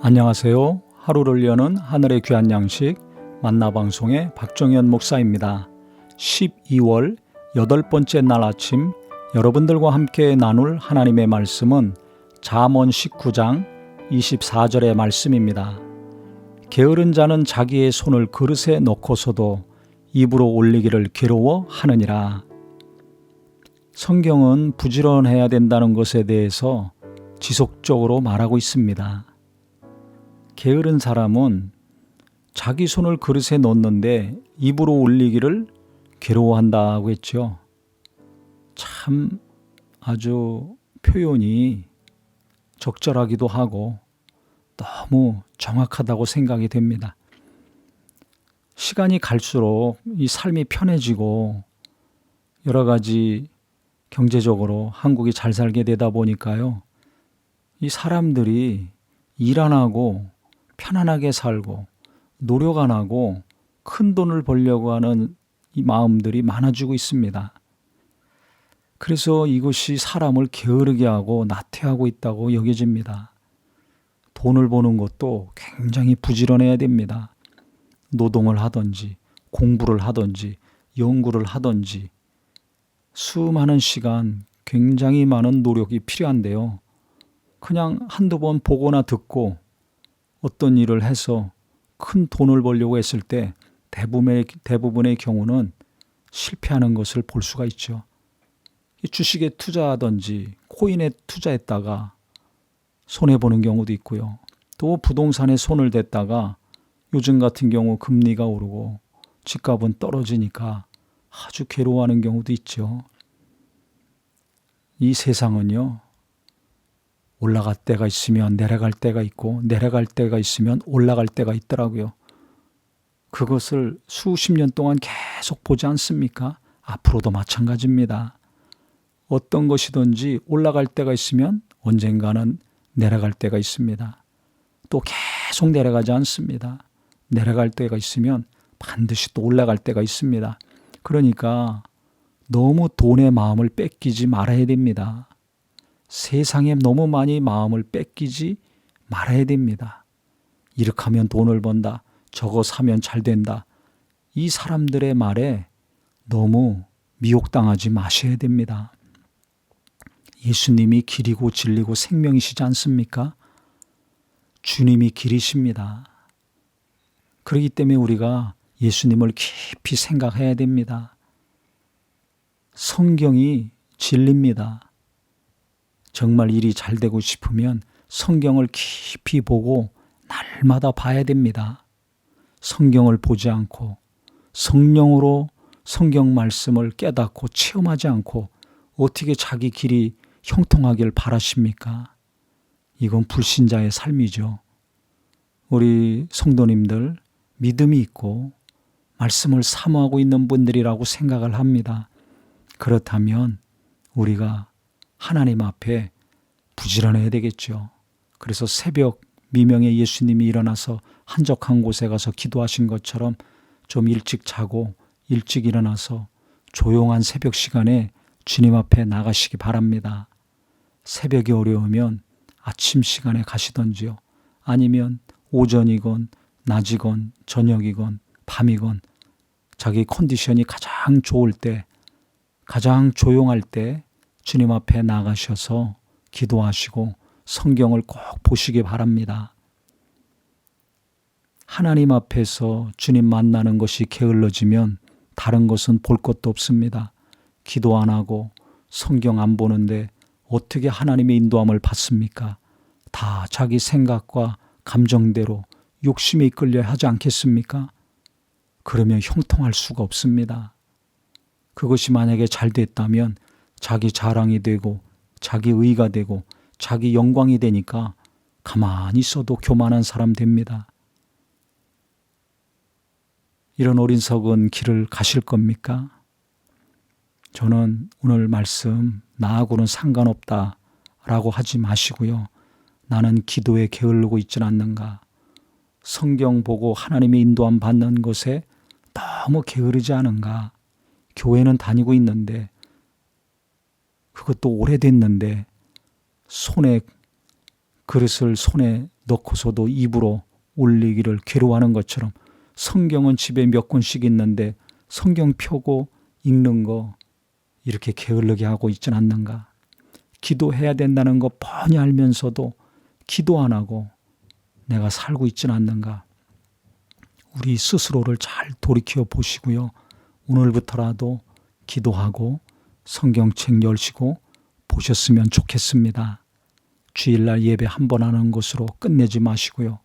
안녕하세요. 하루를 여는 하늘의 귀한 양식 만나방송의 박정현 목사입니다. 12월 8번째 날 아침 여러분들과 함께 나눌 하나님의 말씀은 잠언 19장 24절의 말씀입니다. 게으른 자는 자기의 손을 그릇에 넣고서도 입으로 올리기를 괴로워하느니라. 성경은 부지런해야 된다는 것에 대해서 지속적으로 말하고 있습니다. 게으른 사람은 자기 손을 그릇에 넣는데 입으로 올리기를 괴로워한다고 했죠. 참 아주 표현이 적절하기도 하고 너무 정확하다고 생각이 됩니다. 시간이 갈수록 이 삶이 편해지고 여러 가지 경제적으로 한국이 잘 살게 되다 보니까요. 이 사람들이 일 안 하고 편안하게 살고 노력 안 하고 큰 돈을 벌려고 하는 이 마음들이 많아지고 있습니다. 그래서 이것이 사람을 게으르게 하고 나태하고 있다고 여겨집니다. 돈을 버는 것도 굉장히 부지런해야 됩니다. 노동을 하든지 공부를 하든지 연구를 하든지 수많은 시간 굉장히 많은 노력이 필요한데요. 그냥 한두 번 보거나 듣고 어떤 일을 해서 큰 돈을 벌려고 했을 때 대부분의 경우는 실패하는 것을 볼 수가 있죠. 주식에 투자하든지 코인에 투자했다가 손해보는 경우도 있고요. 또 부동산에 손을 댔다가 요즘 같은 경우 금리가 오르고 집값은 떨어지니까 아주 괴로워하는 경우도 있죠. 이 세상은요. 올라갈 때가 있으면 내려갈 때가 있고 내려갈 때가 있으면 올라갈 때가 있더라고요. 그것을 수십 년 동안 계속 보지 않습니까? 앞으로도 마찬가지입니다. 어떤 것이든지 올라갈 때가 있으면 언젠가는 내려갈 때가 있습니다. 또 계속 내려가지 않습니다. 내려갈 때가 있으면 반드시 또 올라갈 때가 있습니다. 그러니까 너무 돈의 마음을 뺏기지 말아야 됩니다. 세상에 너무 많이 마음을 뺏기지 말아야 됩니다. 이렇게 하면 돈을 번다. 저거 사면 잘 된다. 이 사람들의 말에 너무 미혹당하지 마셔야 됩니다. 예수님이 길이고 진리고 생명이시지 않습니까? 주님이 길이십니다. 그렇기 때문에 우리가 예수님을 깊이 생각해야 됩니다. 성경이 진리입니다. 정말 일이 잘 되고 싶으면 성경을 깊이 보고 날마다 봐야 됩니다. 성경을 보지 않고 성령으로 성경 말씀을 깨닫고 체험하지 않고 어떻게 자기 길이 형통하길 바라십니까? 이건 불신자의 삶이죠. 우리 성도님들 믿음이 있고 말씀을 사모하고 있는 분들이라고 생각을 합니다. 그렇다면 우리가 하나님 앞에 부지런해야 되겠죠. 그래서 새벽 미명에 예수님이 일어나서 한적한 곳에 가서 기도하신 것처럼 좀 일찍 자고 일찍 일어나서 조용한 새벽 시간에 주님 앞에 나가시기 바랍니다. 새벽이 어려우면 아침 시간에 가시던지요. 아니면 오전이건 낮이건 저녁이건 밤이건 자기 컨디션이 가장 좋을 때 가장 조용할 때 주님 앞에 나가셔서 기도하시고 성경을 꼭 보시기 바랍니다. 하나님 앞에서 주님 만나는 것이 게을러지면 다른 것은 볼 것도 없습니다. 기도 안 하고 성경 안 보는데 어떻게 하나님의 인도함을 받습니까? 다 자기 생각과 감정대로 욕심에 이끌려 하지 않겠습니까? 그러면 형통할 수가 없습니다. 그것이 만약에 잘 됐다면 자기 자랑이 되고 자기 의가 되고 자기 영광이 되니까 가만히 있어도 교만한 사람 됩니다. 이런 어리석은 길을 가실 겁니까? 저는 오늘 말씀 나하고는 상관없다라고 하지 마시고요. 나는 기도에 게을르고 있지는 않는가? 성경 보고 하나님의 인도함 받는 것에 너무 게으르지 않은가? 교회는 다니고 있는데 그것도 오래됐는데 그릇을 손에 넣고서도 입으로 올리기를 괴로워하는 것처럼 성경은 집에 몇 권씩 있는데 성경 펴고 읽는 거 이렇게 게을르게 하고 있진 않는가? 기도해야 된다는 거 뻔히 알면서도 기도 안 하고 내가 살고 있진 않는가? 우리 스스로를 잘 돌이켜 보시고요. 오늘부터라도 기도하고 성경책 열시고 보셨으면 좋겠습니다. 주일날 예배 한 번 하는 것으로 끝내지 마시고요.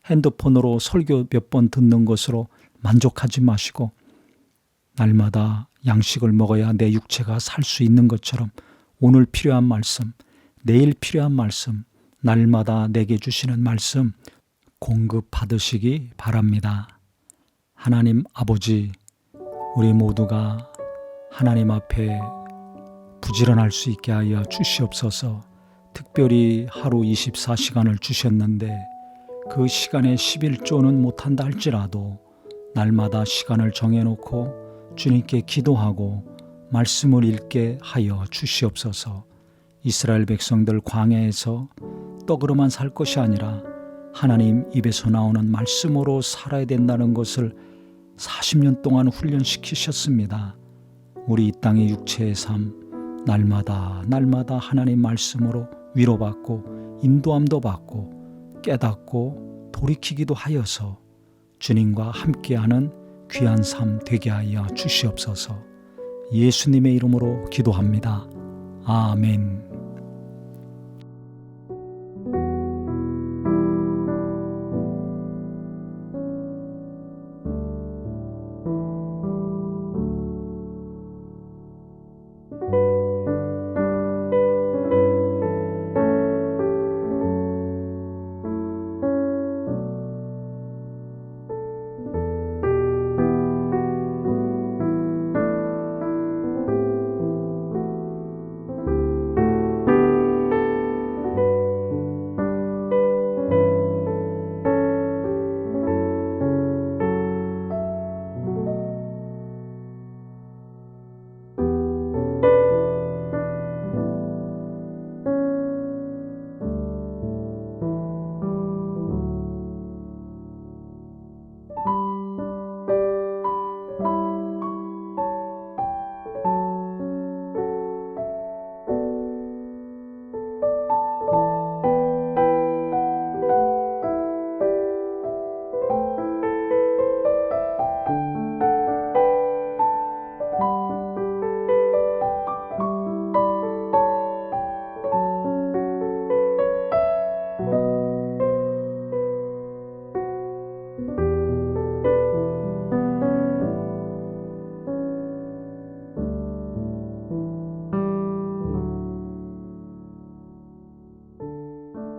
핸드폰으로 설교 몇 번 듣는 것으로 만족하지 마시고 날마다 양식을 먹어야 내 육체가 살 수 있는 것처럼 오늘 필요한 말씀, 내일 필요한 말씀, 날마다 내게 주시는 말씀 공급받으시기 바랍니다. 하나님 아버지, 우리 모두가 하나님 앞에 부지런할 수 있게 하여 주시옵소서. 특별히 하루 24시간을 주셨는데 그 시간에 11조는 못한다 할지라도 날마다 시간을 정해놓고 주님께 기도하고 말씀을 읽게 하여 주시옵소서. 이스라엘 백성들 광야에서 떡으로만 살 것이 아니라 하나님 입에서 나오는 말씀으로 살아야 된다는 것을 40년 동안 훈련시키셨습니다. 우리 이 땅의 육체의 삶 날마다 하나님 말씀으로 위로받고 인도함도 받고 깨닫고 돌이키기도 하여서 주님과 함께하는 귀한 삶 되게 하여 주시옵소서. 예수님의 이름으로 기도합니다. 아멘.